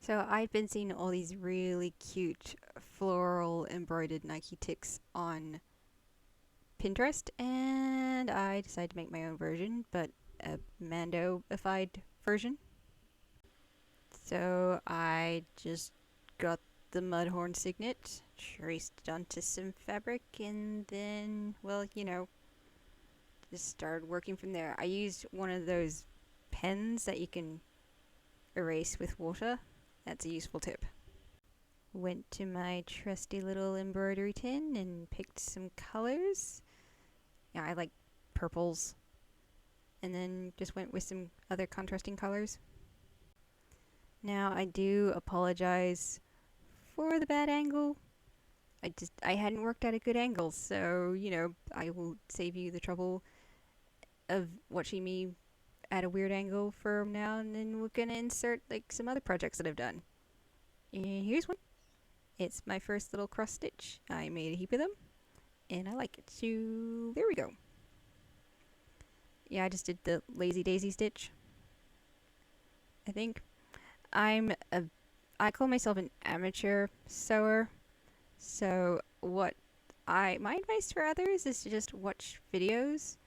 So I've been seeing all these really cute floral embroidered Nike ticks on Pinterest, and I decided to make my own version, but a Mando-ified version. So I just got the Mudhorn signet, traced it onto some fabric, and then, just started working from there. I used one of those pens that you can erase with water. That's a useful tip. Went to my trusty little embroidery tin and picked some colors. Yeah, I like purples. And then just went with some other contrasting colors. Now, I do apologize for the bad angle. I hadn't worked at a good angle, so, I will save you the trouble of watching me at a weird angle from now, and then we're gonna insert, some other projects that I've done. And here's one. It's my first little cross stitch. I made a heap of them, and I like it. So there we go. Yeah, I just did the lazy daisy stitch. I think I call myself an amateur sewer. So my advice for others is to just watch videos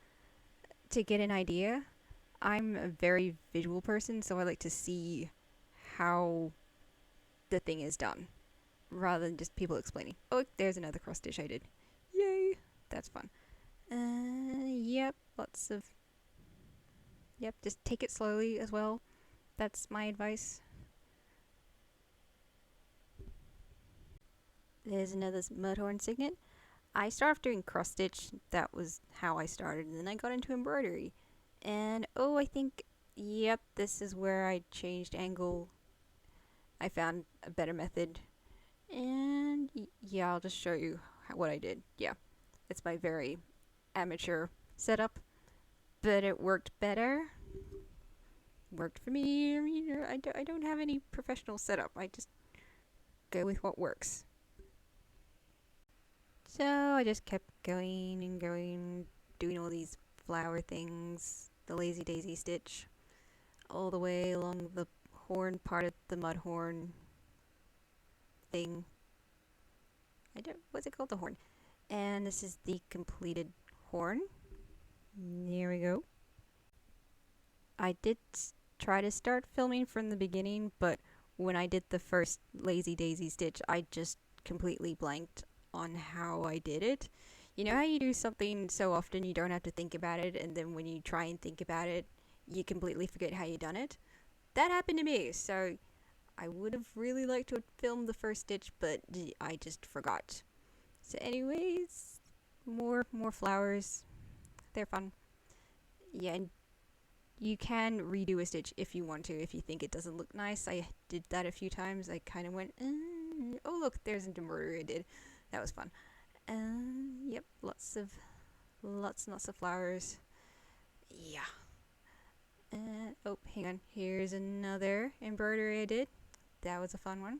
to get an idea. I'm a very visual person, so I like to see how the thing is done, rather than just people explaining. Oh, there's another cross stitch I did. Yay! That's fun. Yep, just take it slowly as well. That's my advice. There's another Mudhorn signet. I started off doing cross stitch. That was how I started, and then I got into embroidery. And I think, yep, this is where I changed angle. I found a better method. And yeah, I'll just show you what I did. Yeah, it's my very amateur setup, but it worked better. Worked for me. I don't have any professional setup. I just go with what works. So I just kept going and going, doing all these flower things, the lazy daisy stitch, all the way along the horn part of the Mudhorn thing. What's it called? The horn. And this is the completed horn. There we go. I did try to start filming from the beginning, but when I did the first lazy daisy stitch, I just completely blanked on how I did it. You know how you do something so often you don't have to think about it, and then when you try and think about it, you completely forget how you done it? That happened to me, so I would have really liked to have filmed the first stitch, but I just forgot. So anyways, more flowers. They're fun. Yeah, and you can redo a stitch if you want to, if you think it doesn't look nice. I did that a few times. I kind of went, oh look, there's an embroidery I did. That was fun. Yep, lots and lots of flowers. Yeah. Oh, hang on. Here's another embroidery I did. That was a fun one.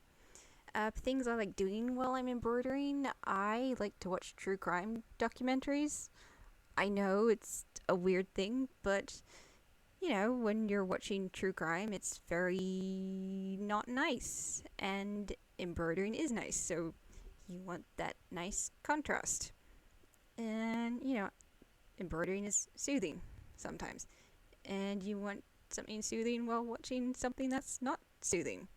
Things I like doing while I'm embroidering. I like to watch true crime documentaries. I know it's a weird thing, but when you're watching true crime, it's very not nice. And embroidering is nice, so you want that nice contrast. And, embroidering is soothing sometimes. And you want something soothing while watching something that's not soothing.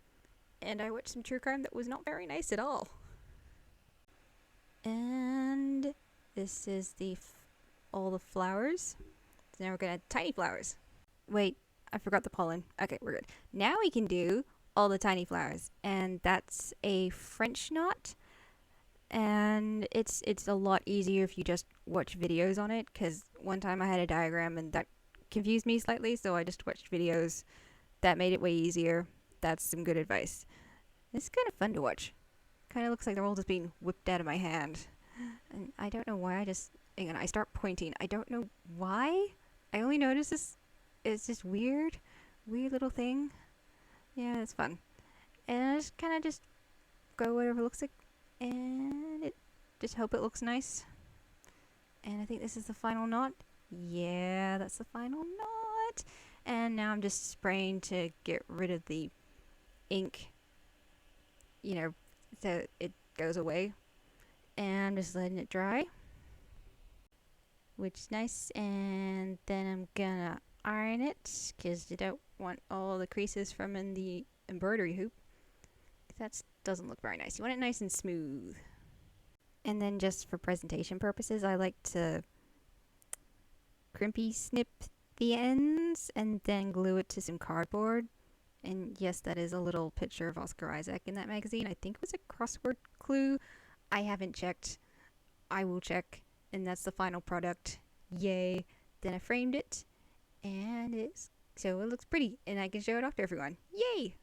And I watched some true crime that was not very nice at all. And this is all the flowers. So now we're gonna add tiny flowers. Wait, I forgot the pollen. Okay, we're good. Now we can do all the tiny flowers, and that's a French knot. And it's a lot easier if you just watch videos on it, because one time I had a diagram and that confused me slightly, so I just watched videos. That made it way easier. That's some good advice. It's kind of fun to watch. Kind of looks like they're all just being whipped out of my hand. And I don't know why I start pointing. I don't know why. I only noticed this. It's just weird little thing. Yeah, it's fun. And I just kind of just go whatever it looks like. And just hope it looks nice. And I think this is the final knot. Yeah, that's the final knot. And now I'm just spraying to get rid of the ink you know, so it goes away. And I'm just letting it dry, which is nice. And then I'm gonna iron it because you don't want all the creases from in the embroidery hoop. That doesn't look very nice. You want it nice and smooth. And then just for presentation purposes, I like to crimpy snip the ends and then glue it to some cardboard. And yes, that is a little picture of Oscar Isaac in that magazine. I think it was a crossword clue. I haven't checked. I will check. And that's the final product. Yay. Then I framed it. And so it looks pretty. And I can show it off to everyone. Yay!